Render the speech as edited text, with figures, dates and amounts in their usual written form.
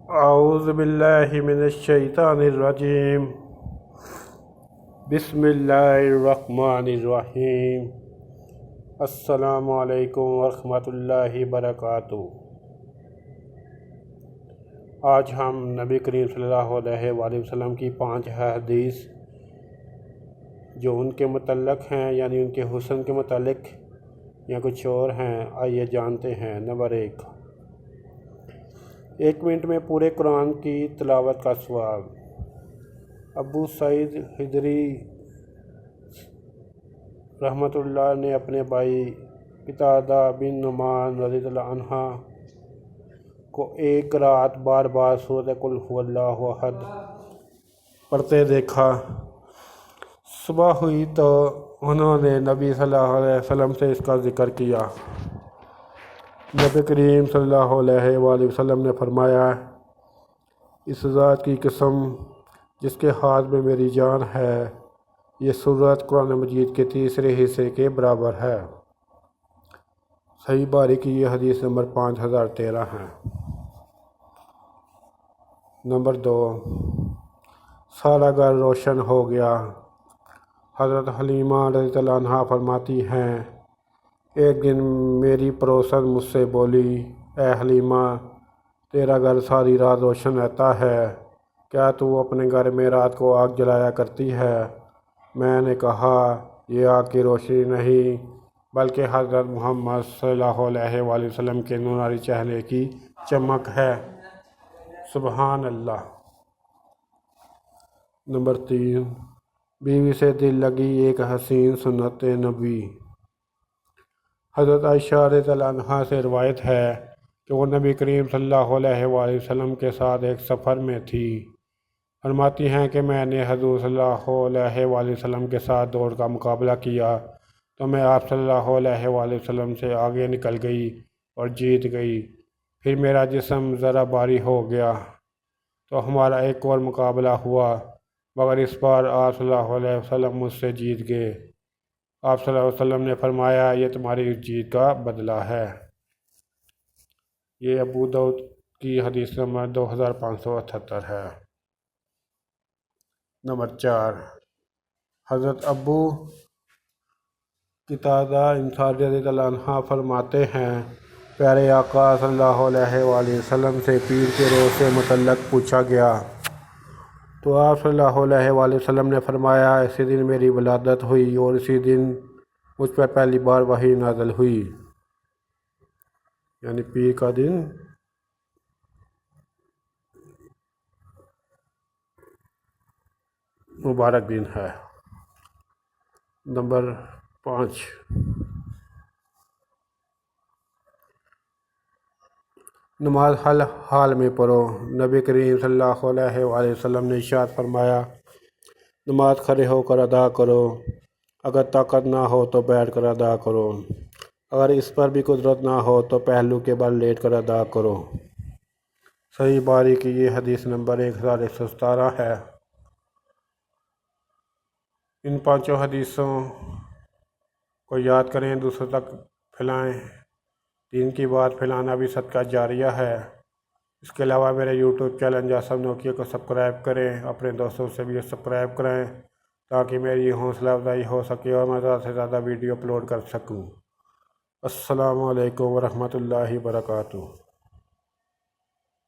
اعوذ باللہ من الشیطان الرجیم بسم اللہ الرحمن الرحیم السلام علیکم ورحمۃ اللہ وبرکاتہ۔ آج ہم نبی کریم صلی اللہ علیہ وآلہ وسلم کی 5 حدیث جو ان کے متعلق ہیں، یعنی ان کے حسن کے متعلق یا کچھ اور ہیں، آئیے جانتے ہیں۔ نمبر 1 منٹ میں پورے قرآن کی تلاوت کا ثواب۔ ابو سعید خدری رحمۃ اللہ نے اپنے بھائی قتادہ بن نعمان رضی اللہ عنہ کو ایک رات بار بار سورۃ قل ھو اللہ احد پڑھتے دیکھا۔ صبح ہوئی تو انہوں نے نبی صلی اللہ علیہ وسلم سے اس کا ذکر کیا۔ نبی کریم صلی اللہ علیہ وآلہ وسلم نے فرمایا، اس ذات کی قسم جس کے ہاتھ میں میری جان ہے، یہ سورت قرآن مجید کے تیسرے حصے کے برابر ہے۔ صحیح بخاری کی یہ حدیث نمبر 5013 ہے۔ نمبر 2، سارا گھر روشن ہو گیا۔ حضرت حلیمہ رضی اللہ عنہا فرماتی ہیں، ایک دن میری پڑوسن مجھ سے بولی، اے حلیمہ، تیرا گھر ساری رات روشن رہتا ہے، کیا تو اپنے گھر میں رات کو آگ جلایا کرتی ہے؟ میں نے کہا، یہ آگ کی روشنی نہیں بلکہ حضرت محمد صلی اللہ علیہ وآلہ وسلم کے نورانی چہرے کی چمک ہے۔ سبحان اللہ۔ نمبر 3، بیوی سے دل لگی ایک حسین سنت نبی۔ حضرت عائشہ رضی اللہ عنہا سے روایت ہے کہ وہ نبی کریم صلی اللہ علیہ وآلہ وسلم کے ساتھ ایک سفر میں تھی۔ فرماتی ہیں کہ میں نے حضور صلی اللہ علیہ وآلہ وسلم کے ساتھ دوڑ کا مقابلہ کیا تو میں آپ صلی اللہ علیہ وآلہ وسلم سے آگے نکل گئی اور جیت گئی۔ پھر میرا جسم ذرا بھاری ہو گیا تو ہمارا ایک اور مقابلہ ہوا، مگر اس بار آپ صلی اللہ علیہ وسلم مجھ سے جیت گئے۔ آپ صلی اللہ علیہ وسلم نے فرمایا، یہ تمہاری اس جیت کا بدلہ ہے۔ یہ ابو داؤد کی حدیث نمبر 2578 ہے۔ نمبر 4، حضرت ابو قتادہ انصاری رضی اللہ عنہ فرماتے ہیں، پیارے آقا صلی اللہ علیہ وآلہ وسلم سے پیر کے روز سے متعلق پوچھا گیا تو آپ صلی اللہ علیہ وآلہ وسلم نے فرمایا، اسی دن میری ولادت ہوئی اور اسی دن مجھ پر پہلی بار وحی نازل ہوئی۔ یعنی پیر کا دن مبارک دن ہے۔ نمبر 5، نماز ہر حال میں پڑھو۔ نبی کریم صلی اللہ علیہ وآلہ وسلم نے ارشاد فرمایا، نماز کھڑے ہو کر ادا کرو، اگر طاقت نہ ہو تو بیٹھ کر ادا کرو، اگر اس پر بھی قدرت نہ ہو تو پہلو کے بل لیٹ کر ادا کرو۔ صحیح بخاری کی یہ حدیث نمبر 1117 ہے۔ ان 5 حدیثوں کو یاد کریں، دوسروں تک پھیلائیں۔ دین کی بات پھیلانا بھی صدقہ جاریہ ہے۔ اس کے علاوہ میرے یوٹیوب چینل جاسم نوکیہ کو سبسکرائب کریں، اپنے دوستوں سے بھی سبسکرائب کریں تاکہ میری حوصلہ افزائی ہو سکے اور میں زیادہ سے زیادہ ویڈیو اپلوڈ کر سکوں۔ السلام علیکم ورحمۃ اللہ وبرکاتہ۔